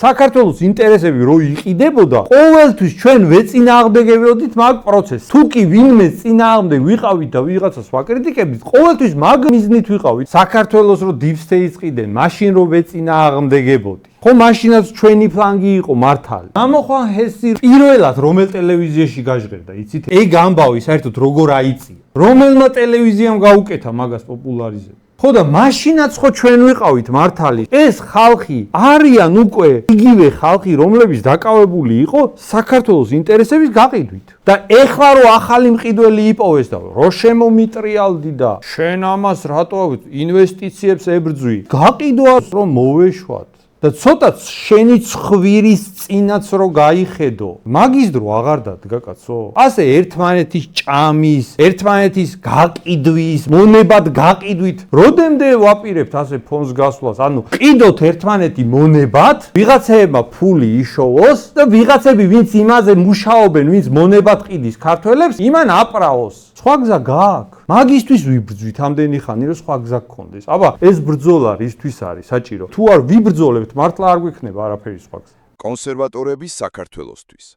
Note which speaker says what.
Speaker 1: საქართველოს ინტერესები რო იყიდებოდა, ყოველთვის ჩვენ ვეწინააღმდეგებოდით მაგ პროცესს. თუ კი ვინმე წინააღმდეგ ვიყავით და ვიღაცას ვაკრიტიკებდით, ყოველთვის მაგ მიზნით ვიყავით. საქართველოს რო deep state-ს ყიდენ, მაშინ რო ვეწინააღმდეგებოდი. ხო მაშინაც ჩვენი ფლანგი იყო მართალი. ამოხან ჰესი პირველად რომელ ტელევიზიაში გაჟღერდა, იცით? ეგ ამბავი საერთოდ როგორ აიწია. რომელმა ტელევიზიამ გაუკეთა მაგას პოპულარიზება. ხო და მაშინაც ხო ჩვენ ვიყავით მართალი. ეს ხალხი არიან უკვე იგივე ხალხი, რომლებიც დაკავებული იყო საქართველოს ინტერესების გაყიდვით. და ეხლა რო ახალი მყიდველი იპოვეს და რო შემომიტრიალდი და შენ ამას რატო ინვესტიციებს ებრძვი? გაყიდვას რომ მოვეშვათ. და ცოტაც შენი ცხვირის წინაც რო გაიხედო, მაგის დრო აღარ დადგა კაცო. ასე ერთმანეთის ჭამის, ერთმანეთის გაყიდვის, მონებად გაყიდვით, როდემდე ვაპირებთ ასე ფონს გასვლას, ანუ ყიდოთ ერთმანეთი მონებად, ვიღაცებმა ფული იშოვოს და ვიღაცები ვინც იმაზე მუშაობენ, ვინც მონებად ყიდის ქართველებს, იმან აპრაოს. სხვა გზა გააქვს. მაგისთვის ვიბრძვით ამდენი ხანი, რომ სხვა გზა გქონდეს. აბა, ეს ბრძოლა რისთვის არის საჭირო? თუ არ ვიბრძოლებთ, მართლა არ გვექნება არაფერი სხვა გზა.
Speaker 2: კონსერვატორების საქართველოსთვის